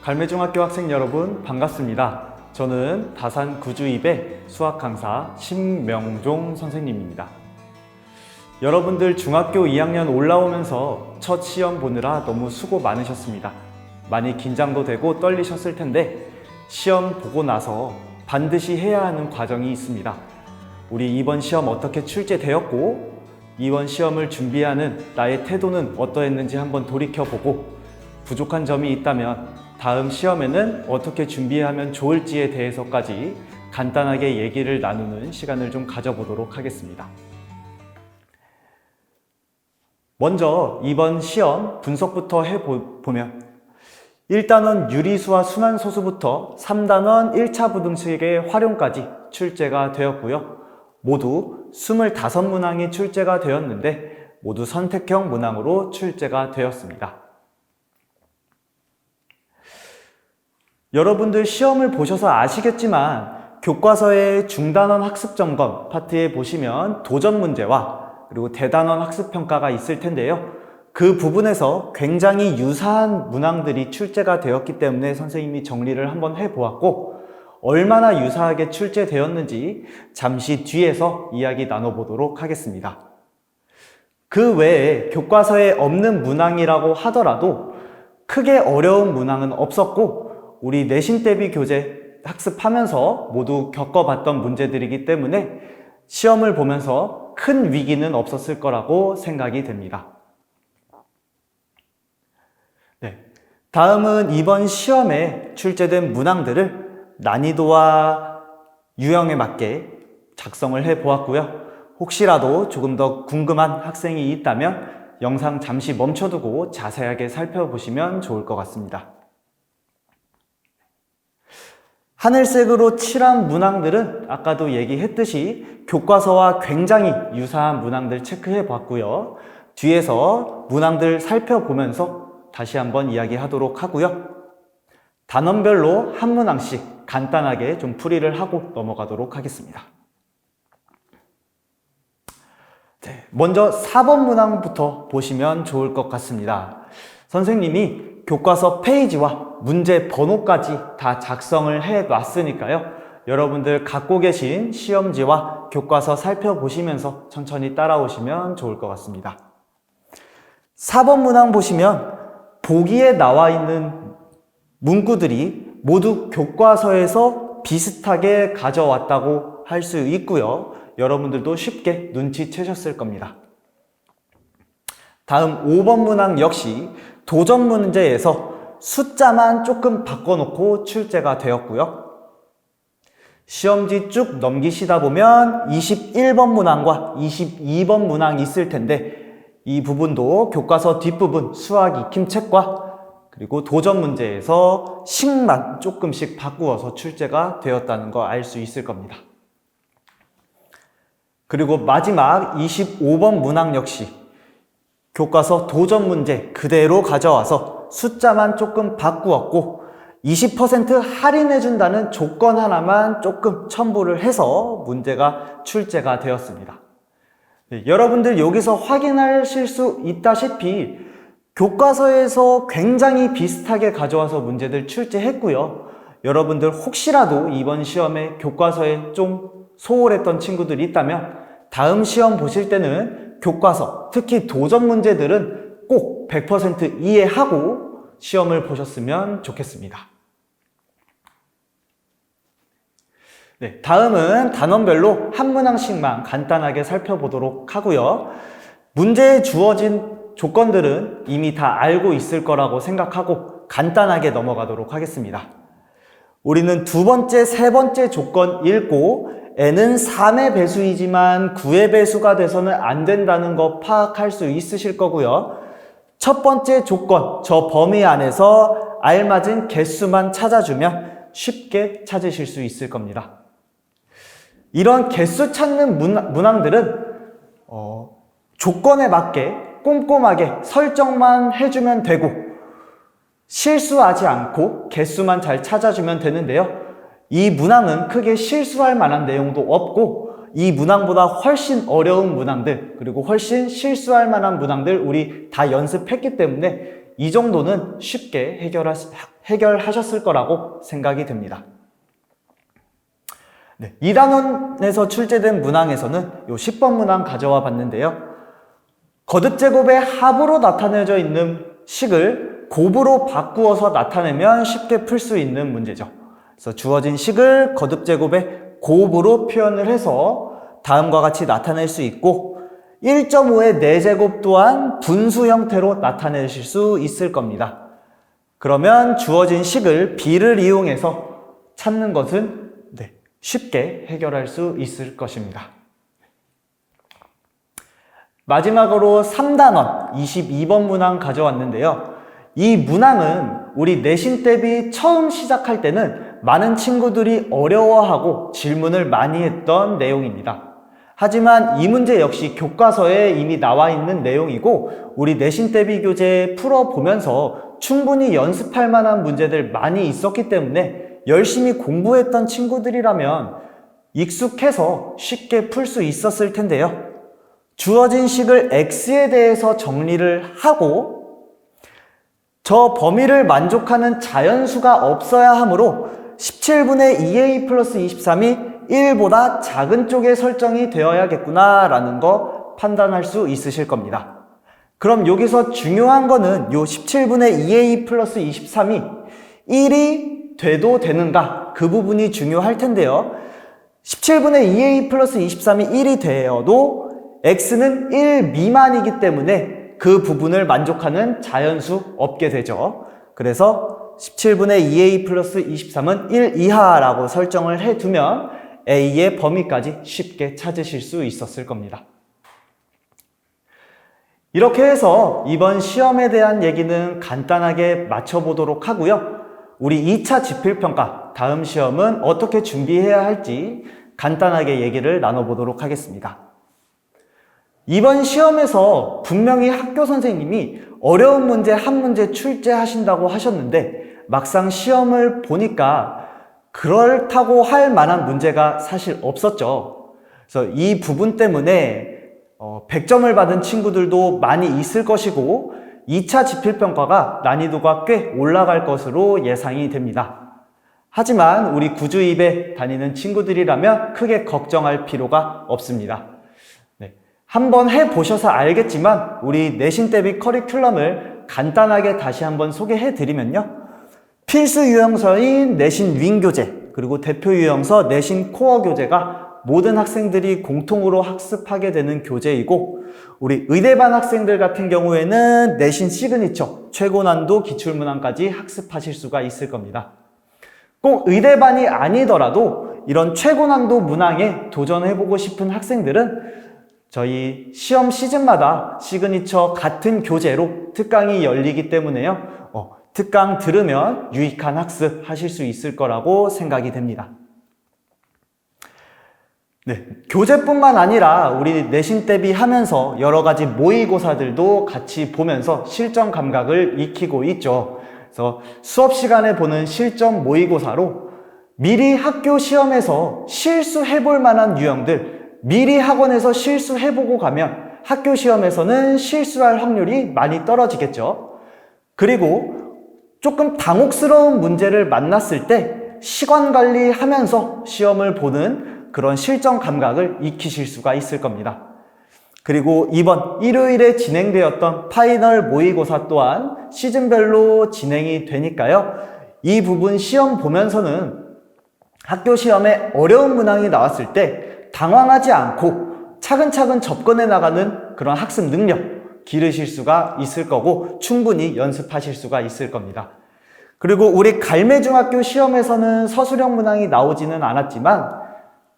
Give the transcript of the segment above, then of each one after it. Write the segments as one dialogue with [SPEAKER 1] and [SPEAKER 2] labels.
[SPEAKER 1] 갈매중학교 학생 여러분 반갑습니다. 저는 다산 구주입의 수학 강사 신명종 선생님입니다. 여러분들 중학교 2학년 올라오면서 첫 시험 보느라 너무 수고 많으셨습니다. 많이 긴장도 되고 떨리셨을 텐데 시험 보고 나서 반드시 해야 하는 과정이 있습니다. 우리 이번 시험 어떻게 출제되었고 이번 시험을 준비하는 나의 태도는 어떠했는지 한번 돌이켜보고 부족한 점이 있다면 다음 시험에는 어떻게 준비하면 좋을지에 대해서까지 간단하게 얘기를 나누는 시간을 좀 가져보도록 하겠습니다. 먼저 이번 시험 분석부터 해보면 1단원 유리수와 순환소수부터 3단원 1차 부등식의 활용까지 출제가 되었고요. 모두 25문항이 출제가 되었는데 모두 선택형 문항으로 출제가 되었습니다. 여러분들 시험을 보셔서 아시겠지만 교과서의 중단원 학습점검 파트에 보시면 도전 문제와 그리고 대단원 학습평가가 있을 텐데요. 그 부분에서 굉장히 유사한 문항들이 출제가 되었기 때문에 선생님이 정리를 한번 해보았고 얼마나 유사하게 출제되었는지 잠시 뒤에서 이야기 나눠보도록 하겠습니다. 그 외에 교과서에 없는 문항이라고 하더라도 크게 어려운 문항은 없었고 우리 내신 대비 교재 학습하면서 모두 겪어봤던 문제들이기 때문에 시험을 보면서 큰 위기는 없었을 거라고 생각이 됩니다. 다음은 이번 시험에 출제된 문항들을 난이도와 유형에 맞게 작성을 해 보았고요. 혹시라도 조금 더 궁금한 학생이 있다면 영상 잠시 멈춰두고 자세하게 살펴보시면 좋을 것 같습니다. 하늘색으로 칠한 문항들은 아까도 얘기했듯이 교과서와 굉장히 유사한 문항들 체크해 봤고요. 뒤에서 문항들 살펴보면서 다시 한번 이야기하도록 하고요. 단원별로 한 문항씩 간단하게 좀 풀이를 하고 넘어가도록 하겠습니다. 먼저 4번 문항부터 보시면 좋을 것 같습니다. 선생님이 교과서 페이지와 문제 번호까지 다 작성을 해 놨으니까요. 여러분들 갖고 계신 시험지와 교과서 살펴보시면서 천천히 따라오시면 좋을 것 같습니다. 4번 문항 보시면 보기에 나와 있는 문구들이 모두 교과서에서 비슷하게 가져왔다고 할 수 있고요. 여러분들도 쉽게 눈치채셨을 겁니다. 다음 5번 문항 역시 도전 문제에서 숫자만 조금 바꿔놓고 출제가 되었고요. 시험지 쭉 넘기시다 보면 21번 문항과 22번 문항이 있을 텐데 이 부분도 교과서 뒷부분 수학 익힘책과 그리고 도전 문제에서 식만 조금씩 바꾸어서 출제가 되었다는 거 알 수 있을 겁니다. 그리고 마지막 25번 문항 역시 교과서 도전 문제 그대로 가져와서 숫자만 조금 바꾸었고 20% 할인해준다는 조건 하나만 조금 첨부를 해서 문제가 출제가 되었습니다. 여러분들 여기서 확인하실 수 있다시피 교과서에서 굉장히 비슷하게 가져와서 문제들 출제했고요. 여러분들 혹시라도 이번 시험에 교과서에 좀 소홀했던 친구들이 있다면 다음 시험 보실 때는 교과서, 특히 도전 문제들은 꼭 100% 이해하고 시험을 보셨으면 좋겠습니다. 다음은 단원별로 한 문항씩만 간단하게 살펴보도록 하고요. 문제에 주어진 조건들은 이미 다 알고 있을 거라고 생각하고 간단하게 넘어가도록 하겠습니다. 우리는 두 번째, 세 번째 조건 읽고 n은 3의 배수이지만 9의 배수가 돼서는 안 된다는 거 파악할 수 있으실 거고요. 첫 번째 조건, 저 범위 안에서 알맞은 개수만 찾아주면 쉽게 찾으실 수 있을 겁니다. 이런 개수 찾는 문항들은 조건에 맞게 꼼꼼하게 설정만 해주면 되고 실수하지 않고 개수만 잘 찾아주면 되는데요. 이 문항은 크게 실수할 만한 내용도 없고 이 문항보다 훨씬 어려운 문항들 그리고 훨씬 실수할 만한 문항들 우리 다 연습했기 때문에 이 정도는 쉽게 해결하셨을 거라고 생각이 됩니다. 네, 2단원에서 출제된 문항에서는 요 10번 문항 가져와 봤는데요. 거듭제곱의 합으로 나타내져 있는 식을 곱으로 바꾸어서 나타내면 쉽게 풀 수 있는 문제죠. 그래서 주어진 식을 거듭제곱의 곱으로 표현을 해서 다음과 같이 나타낼 수 있고 1.5의 4제곱 또한 분수 형태로 나타내실 수 있을 겁니다. 그러면 주어진 식을 b를 이용해서 찾는 것은 쉽게 해결할 수 있을 것입니다. 마지막으로 3단원 22번 문항 가져왔는데요. 이 문항은 우리 내신 대비 처음 시작할 때는 많은 친구들이 어려워하고 질문을 많이 했던 내용입니다. 하지만 이 문제 역시 교과서에 이미 나와 있는 내용이고 우리 내신 대비 교재 풀어보면서 충분히 연습할 만한 문제들 많이 있었기 때문에 열심히 공부했던 친구들이라면 익숙해서 쉽게 풀 수 있었을 텐데요. 주어진 식을 x에 대해서 정리를 하고 저 범위를 만족하는 자연수가 없어야 하므로 17분의 2a 플러스 23이 1보다 작은 쪽에 설정이 되어야겠구나 라는 거 판단할 수 있으실 겁니다. 그럼 여기서 중요한 거는 요 17분의 2a 플러스 23이 1이 돼도 되는가 그 부분이 중요할 텐데요. 17분의 2a 플러스 23이 1이 되어도 x는 1 미만이기 때문에 그 부분을 만족하는 자연수 없게 되죠. 그래서 17분의 2a 플러스 23은 1 이하라고 설정을 해두면 a의 범위까지 쉽게 찾으실 수 있었을 겁니다. 이렇게 해서 이번 시험에 대한 얘기는 간단하게 마쳐보도록 하고요. 우리 2차 지필평가 다음 시험은 어떻게 준비해야 할지 간단하게 얘기를 나눠보도록 하겠습니다. 이번 시험에서 분명히 학교 선생님이 어려운 문제 한 문제 출제하신다고 하셨는데 막상 시험을 보니까 그렇다고 할 만한 문제가 사실 없었죠. 그래서 이 부분 때문에 100점을 받은 친구들도 많이 있을 것이고 2차 지필평가가 난이도가 꽤 올라갈 것으로 예상이 됩니다. 하지만 우리 구주입에 다니는 친구들이라면 크게 걱정할 필요가 없습니다. 한번 해보셔서 알겠지만 우리 내신 대비 커리큘럼을 간단하게 다시 한번 소개해 드리면요. 필수 유형서인 내신 윙 교재 그리고 대표 유형서 내신 코어 교재가 모든 학생들이 공통으로 학습하게 되는 교재이고 우리 의대반 학생들 같은 경우에는 내신 시그니처 최고난도 기출문항까지 학습하실 수가 있을 겁니다. 꼭 의대반이 아니더라도 이런 최고난도 문항에 도전해보고 싶은 학생들은 저희 시험 시즌마다 시그니처 같은 교재로 특강이 열리기 때문에요. 특강 들으면 유익한 학습 하실 수 있을 거라고 생각이 됩니다. 네, 교재뿐만 아니라 우리 내신 대비하면서 여러 가지 모의고사들도 같이 보면서 실전 감각을 익히고 있죠. 그래서 수업 시간에 보는 실전 모의고사로 미리 학교 시험에서 실수해볼 만한 유형들 미리 학원에서 실수해보고 가면 학교 시험에서는 실수할 확률이 많이 떨어지겠죠. 그리고 조금 당혹스러운 문제를 만났을 때 시간 관리하면서 시험을 보는 그런 실전 감각을 익히실 수가 있을 겁니다. 그리고 이번 일요일에 진행되었던 파이널 모의고사 또한 시즌별로 진행이 되니까요. 이 부분 시험 보면서는 학교 시험에 어려운 문항이 나왔을 때 당황하지 않고 차근차근 접근해 나가는 그런 학습 능력 기르실 수가 있을 거고 충분히 연습하실 수가 있을 겁니다. 그리고 우리 갈매중학교 시험에서는 서술형 문항이 나오지는 않았지만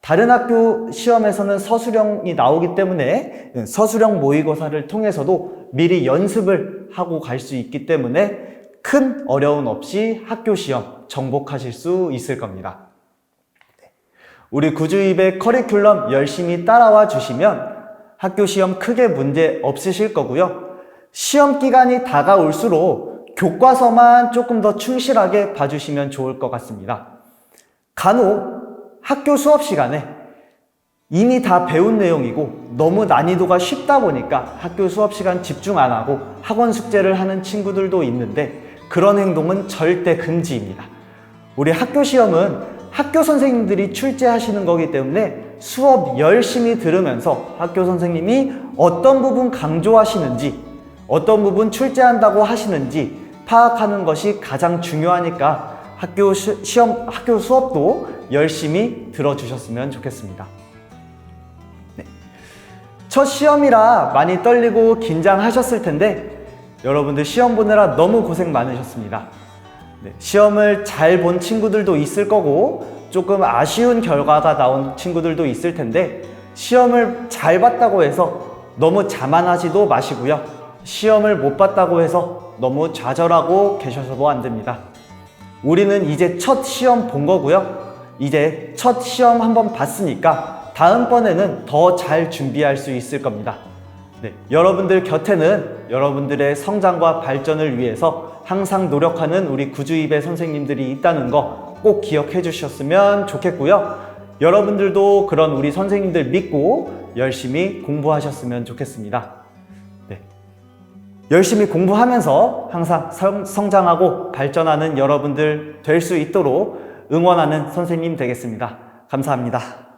[SPEAKER 1] 다른 학교 시험에서는 서술형이 나오기 때문에 서술형 모의고사를 통해서도 미리 연습을 하고 갈 수 있기 때문에 큰 어려움 없이 학교 시험 정복하실 수 있을 겁니다. 우리 구주입의 커리큘럼 열심히 따라와 주시면 학교 시험 크게 문제 없으실 거고요. 시험 기간이 다가올수록 교과서만 조금 더 충실하게 봐주시면 좋을 것 같습니다. 간혹 학교 수업 시간에 이미 다 배운 내용이고 너무 난이도가 쉽다 보니까 학교 수업 시간 집중 안 하고 학원 숙제를 하는 친구들도 있는데 그런 행동은 절대 금지입니다. 우리 학교 시험은 학교 선생님들이 출제하시는 거기 때문에 수업 열심히 들으면서 학교 선생님이 어떤 부분 강조하시는지, 어떤 부분 출제한다고 하시는지 파악하는 것이 가장 중요하니까 학교 수업도 열심히 들어주셨으면 좋겠습니다. 네. 첫 시험이라 많이 떨리고 긴장하셨을 텐데 여러분들 시험 보느라 너무 고생 많으셨습니다. 네. 시험을 잘 본 친구들도 있을 거고 조금 아쉬운 결과가 나온 친구들도 있을 텐데 시험을 잘 봤다고 해서 너무 자만하지도 마시고요. 시험을 못 봤다고 해서 너무 좌절하고 계셔서도 안 됩니다. 우리는 이제 첫 시험 본 거고요. 이제 첫 시험 한번 봤으니까 다음번에는 더 잘 준비할 수 있을 겁니다. 네, 여러분들 곁에는 여러분들의 성장과 발전을 위해서 항상 노력하는 우리 구주입의 선생님들이 있다는 거 꼭 기억해 주셨으면 좋겠고요. 여러분들도 그런 우리 선생님들 믿고 열심히 공부하셨으면 좋겠습니다. 네. 열심히 공부하면서 항상 성장하고 발전하는 여러분들 될 수 있도록 응원하는 선생님 되겠습니다. 감사합니다.